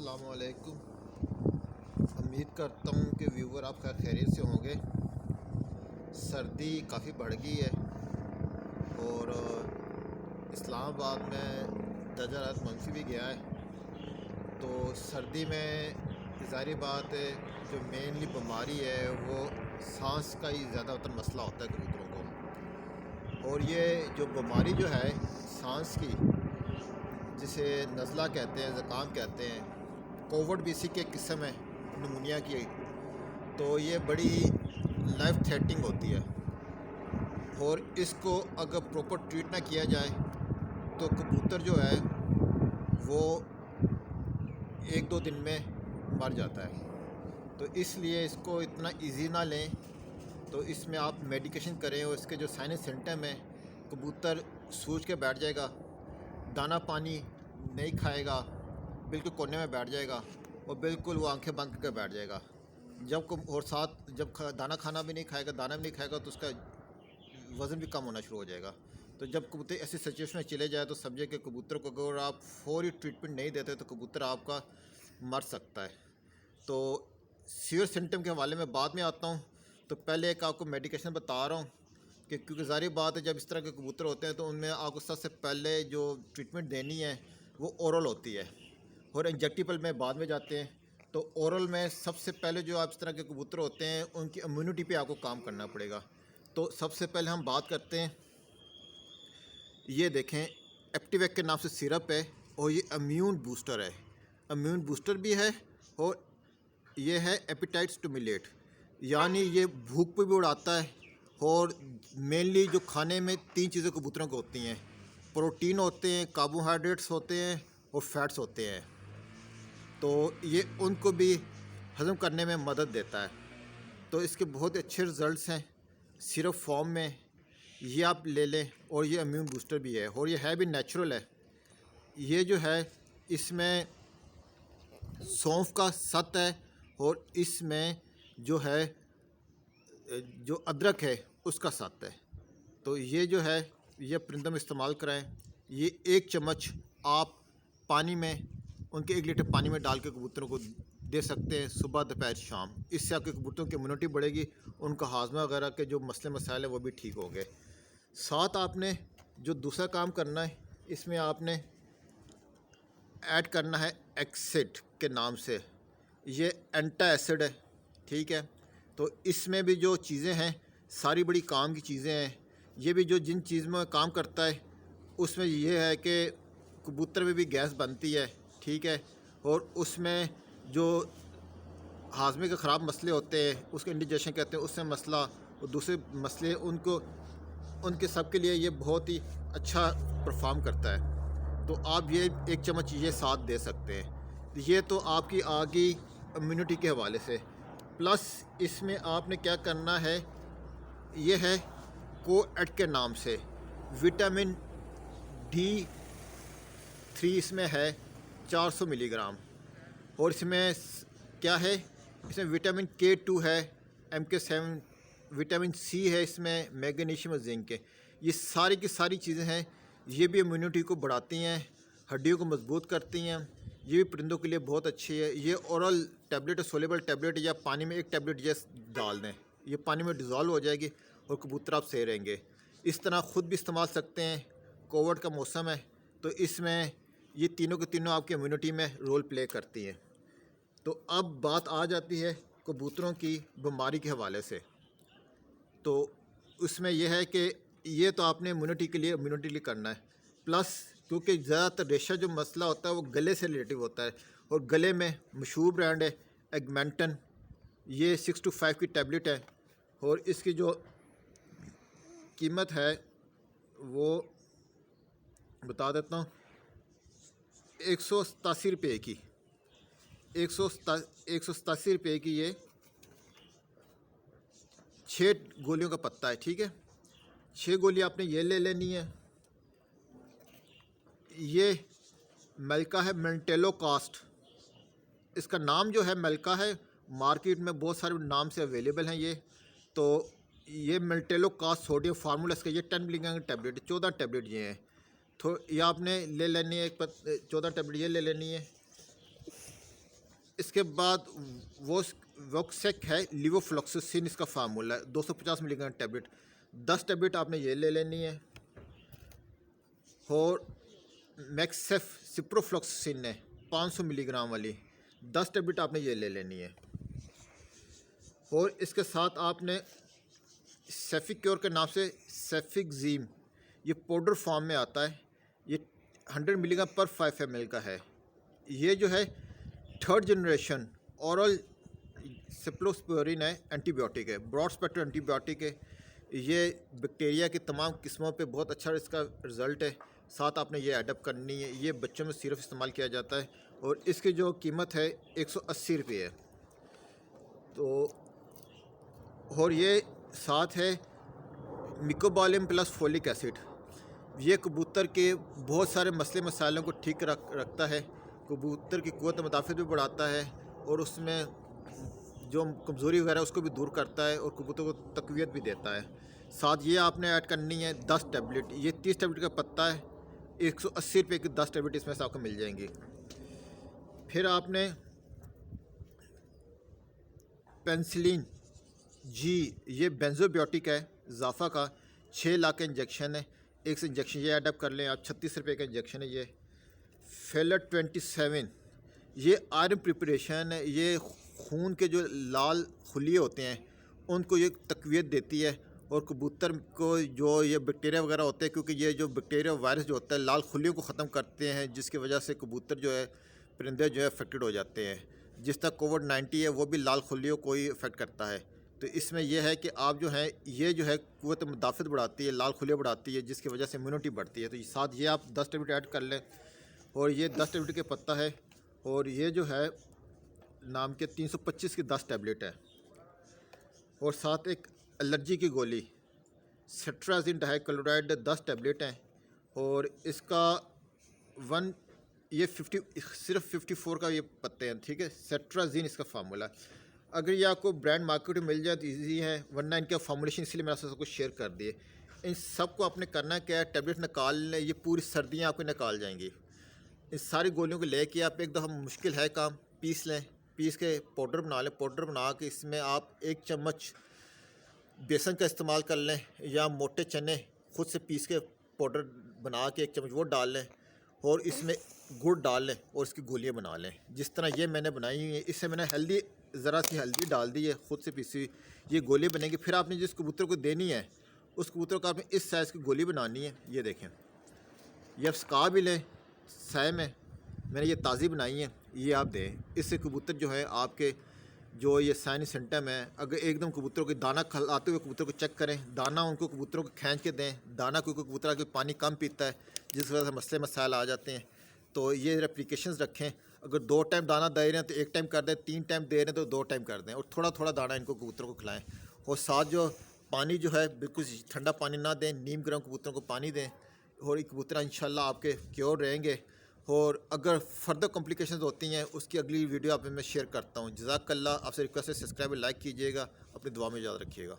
अस्सलामुअलैकुम। उम्मीद करता हूँ कि व्यूवर आप खैरियत से होंगे। सर्दी काफ़ी बढ़ गई है और इस्लामाबाद में दर्जा हरारत मंफी भी गया है। तो सर्दी में ज़ाहिर बात है जो मेनली बीमारी है वो सांस का ही ज़्यादातर मसला होता है कबूतरों को। और ये जो बीमारी जो है सांस की, जिसे नज़ला कहते हैं, ज़ुकाम कहते हैं, कोविड भी इसी के किस्म है, निमोनिया की। तो ये बड़ी लाइफ थ्रेटनिंग होती है और इसको अगर प्रॉपर ट्रीट ना किया जाए तो कबूतर जो है वो एक दो दिन में मर जाता है। तो इसलिए इसको इतना इजी ना लें। तो इसमें आप मेडिकेशन करें और इसके जो साइनस सिम्टम है, कबूतर सूज के बैठ जाएगा, दाना पानी नहीं खाएगा, बिल्कुल कोने में बैठ जाएगा और बिल्कुल वो आंखें बंद करके बैठ जाएगा। और साथ जब दाना खाना भी नहीं खाएगा, दाना भी नहीं खाएगा तो उसका वज़न भी कम होना शुरू हो जाएगा। तो जब कबूतर ऐसी सिचुएशन में चले जाए तो समझे कि कबूतर को अगर आप फौरी ट्रीटमेंट नहीं देते तो कबूतर आपका मर सकता है। तो सीवियर सिम्टम के हवाले में बाद में आता हूँ। तो पहले एक आपको मेडिकेशन बता रहा हूँ कि क्योंकि ज़ाहिर बात है जब इस तरह के कबूतर होते हैं तो उनमें आपको सबसे पहले जो ट्रीटमेंट देनी है वो ओरल होती है और इंजेक्टिबल में बाद में जाते हैं। तो ओरल में सबसे पहले जो आप इस तरह के कबूतर होते हैं उनकी इम्यूनिटी पे आपको काम करना पड़ेगा। तो सबसे पहले हम बात करते हैं, ये देखें एक्टिवेक के नाम से सिरप है और ये इम्यून बूस्टर है। इम्यून बूस्टर भी है और ये है एपिटाइट स्टिमुलेट, यानी ये भूख पे भी उड़ाता है। और मेनली जो खाने में तीन चीज़ें कबूतरों को होती हैं, प्रोटीन होते हैं, कार्बोहाइड्रेट्स होते हैं और फैट्स होते हैं। तो ये उनको भी हज़म करने में मदद देता है। तो इसके बहुत अच्छे रिज़ल्ट्स हैं सिरप फॉर्म में, ये आप ले लें। और ये इम्यून बूस्टर भी है और ये है भी नेचुरल है। ये जो है इसमें सौंफ का सत है और इसमें जो है जो अदरक है उसका सत है। तो ये जो है ये परिंदों में इस्तेमाल कराएं। ये 1 चम्मच आप पानी में, उनके 1 लीटर पानी में डाल के कबूतरों को दे सकते हैं सुबह दोपहर शाम। इससे आपके कबूतरों की इम्यूनिटी बढ़ेगी, उनका हाजमा वगैरह के जो मसले मसाइल हैं वो भी ठीक होंगे। साथ आपने जो दूसरा काम करना है, इसमें आपने ऐड करना है एक्सिड के नाम से, ये एंटा एसिड है, ठीक है। तो इसमें भी जो चीज़ें हैं सारी बड़ी काम की चीज़ें हैं। ये भी जो जिन चीज़ में काम करता है उसमें ये है कि कबूतर में भी गैस बनती है, ठीक है। और उसमें जो हाजमे के ख़राब मसले होते हैं उसके इंडिजेशन कहते हैं, उससे मसला और दूसरे मसले उनके सब के लिए ये बहुत ही अच्छा परफॉर्म करता है। तो आप ये 1 चम्मच ये साथ दे सकते हैं। ये तो आपकी आगे इम्यूनिटी के हवाले से। प्लस इसमें आपने क्या करना है, ये है कोएड के नाम से, विटामिन D3 इसमें है 400 मिलीग्राम। और इसमें क्या है, इसमें विटामिन K2 है, MK7, विटामिन C है, इसमें मैग्नीशियम और जिंक है। ये सारी की सारी चीज़ें हैं, ये भी इम्यूनिटी को बढ़ाती हैं, हड्डियों को मजबूत करती हैं। ये भी परिंदों के लिए बहुत अच्छी है। ये ओरल टैबलेट, सोलेबल टैबलेट, या पानी में 1 टैबलेट ये डाल दें, ये पानी में डिज़ोल्व हो जाएगी और कबूतर आप सही रहेंगे। इस तरह ख़ुद भी इस्तेमाल सकते हैं, कोविड का मौसम है तो इसमें ये तीनों के तीनों आपकी इम्यूनिटी में रोल प्ले करती हैं। तो अब बात आ जाती है कबूतरों की बीमारी के हवाले से। तो उसमें यह है कि ये तो आपने इम्यूनिटी के लिए करना है। प्लस क्योंकि ज़्यादातर रेशा जो मसला होता है वो गले से रिलेटिव होता है और गले में मशहूर ब्रांड है एगमेंटन, ये 6 to 5 की टैबलेट है और इसकी जो कीमत है वो बता देता हूँ, 187 रुपये की, 187 रुपये की ये 6 गोलियों का पत्ता है, ठीक है। 6 गोली आपने ये ले लेनी है। ये मेल्का है, मेंटेलो कास्ट, इसका नाम जो है मेल्का है, मार्केट में बहुत सारे नाम से अवेलेबल हैं ये। तो ये मेंटेलो कास्ट सोडियम फार्मूला इसका ये 10 मिलीग्राम की टैबलेट, 14 टैबलेट ये हैं। तो ये आपने ले लेनी है, 14 टैबलेट ये ले लेनी है। 14 टैबलेट ये ले लेनी है। इसके बाद वोक्सेक है, लिवोफ्लॉक्सासिन इसका फार्मूला है, 250 मिलीग्राम टैबलेट। 10 टैबलेट आपने ये ले लेनी है। और मैक्सेफ सिप्रोफ्लॉक्सासिन है 500 मिलीग्राम वाली, 10 टैबलेट आपने ये ले लेनी है। और इसके साथ आपने सेफिक्योर के नाम से सेफिकजीम, ये पाउडर फॉर्म में आता है, ये 100 मिलीग्राम पर 5 ml का है। ये जो है 3rd जनरेशन औरल सेफ्लोस्पोरिन है, एंटीबायोटिक है, ब्रॉड स्पेक्ट्रम एंटीबायोटिक है। ये बैक्टीरिया की तमाम किस्मों पे बहुत अच्छा इसका रिज़ल्ट है। साथ आपने ये एडप्ट करनी है। ये बच्चों में सिर्फ इस्तेमाल किया जाता है और इसकी जो कीमत है 180 रुपये है। तो और ये साथ है मिकोबालिम प्लस फोलिक एसिड। ये कबूतर के बहुत सारे मसले मसाइलों को ठीक रखता है, कबूतर की क़ुव्वत मुदाफ़त भी बढ़ाता है और उसमें जो कमज़ोरी वगैरह उसको भी दूर करता है और कबूतर को तक़वियत भी देता है। साथ ये आपने ऐड करनी है 10 टैबलेट। ये 30 टैबलेट का पत्ता है, 180 रुपये की 10 टैबलेट इसमें से आपको मिल जाएंगी। फिर आपने पेंसिलिन जी, ये बेंजोबायोटिक है ज़ाफ़ा का, 6 लाख का इंजेक्शन है, एक से इंजेक्शन ये एडअप कर लें आप, 36 रुपये का इंजेक्शन है। ये फेलर 27, ये आयरन प्रिपरेशन है, ये खून के जो लाल खुलिये होते हैं उनको ये तक़वियत देती है और कबूतर को जो ये बैक्टीरिया वगैरह होते हैं, क्योंकि ये जो बैक्टीरिया वायरस जो होता है लाल खुलियों को ख़त्म करते हैं, जिसकी वजह से कबूतर जो है परिंदे जो है अफेक्टेड हो जाते हैं। जिस तरह कोविड-19 है वो भी लाल खुलियों को ही अफेक्ट करता है। तो इसमें यह है कि आप जो है ये जो है क़ुव्वत मुदाफ़त बढ़ाती है, लाल खुलियाँ बढ़ाती है, जिसकी वजह से इम्यूनिटी बढ़ती है। तो साथ ये आप 10 टैबलेट ऐड कर लें। और ये 10 टैबलेट के पत्ता है और ये जो है नाम के 325 की 10 टैबलेट है। और साथ एक एलर्जी की गोली सेट्राजिन डाइक्लोराइड 10 टैबलेट हैं और इसका सिर्फ 54 का ये पत्ते हैं, ठीक है। सेट्राजिन इसका फार्मूला। अगर ये आपको ब्रांड मार्केट में मिल जाए तो ईजी है, वरना इनका फार्मूलेशन इसलिए मैंने आपसे सब कुछ शेयर कर दिए। इन सब को आपने करना क्या है, टैबलेट निकाल लें, ये पूरी सर्दियाँ आपको निकाल जाएंगी। इस सारी गोलियों को लेके आप एक दफ़ा मुश्किल है काम पीस लें, पीस के पाउडर बना लें। पाउडर बना के इसमें आप 1 चम्मच बेसन का इस्तेमाल कर लें या मोटे चने खुद से पीस के पाउडर बना के 1 चम्मच वो डाल लें और इसमें गुड़ डाल लें और इसकी गोलियां बना लें। जिस तरह ये मैंने बनाई हुई है, इससे मैंने हल्दी, ज़रा सी हल्दी डाल दी है खुद से पीसी, ये गोली बनेगी। फिर आपने जिस कबूतर को देनी है उस कबूतर को आपने इस साइज़ की गोली बनानी है। ये देखें, ये आप सुखा भी लें साय में, मैंने ये ताज़ी बनाई है, ये आप दें। इससे कबूतर जो है आपके जो ये साइनस सिम्टम है, अगर एकदम कबूतरों के दाना खिलाते हुए कबूतर को चेक करें, दाना उनको कबूतरों को खींच के दें। दाना क्योंकि कबूतर आगे पानी कम पीता है, जिस वजह से मसले मसाइल आ जाते हैं। तो ये एप्लीकेशंस रखें। अगर 2 टाइम दाना दे रहे हैं तो 1 टाइम कर दें, 3 टाइम दे रहे हैं तो 2 टाइम कर दें और थोड़ा थोड़ा दाना इनको कबूतरों को खिलाएं। और साथ जो पानी जो है बिल्कुल ठंडा पानी ना दें, नीम गर्म कबूतरों को पानी दें और ये कबूतर इंशाल्लाह आपके क्योर रहेंगे। और अगर फर्दर कॉम्प्लिकेशंस होती हैं उसकी अगली वीडियो आप में शेयर करता हूँ। जज़ाकल्लाह। आपसे रिक्वेस्ट है सब्सक्राइब और लाइक कीजिएगा। अपनी दुआ में याद रखिएगा।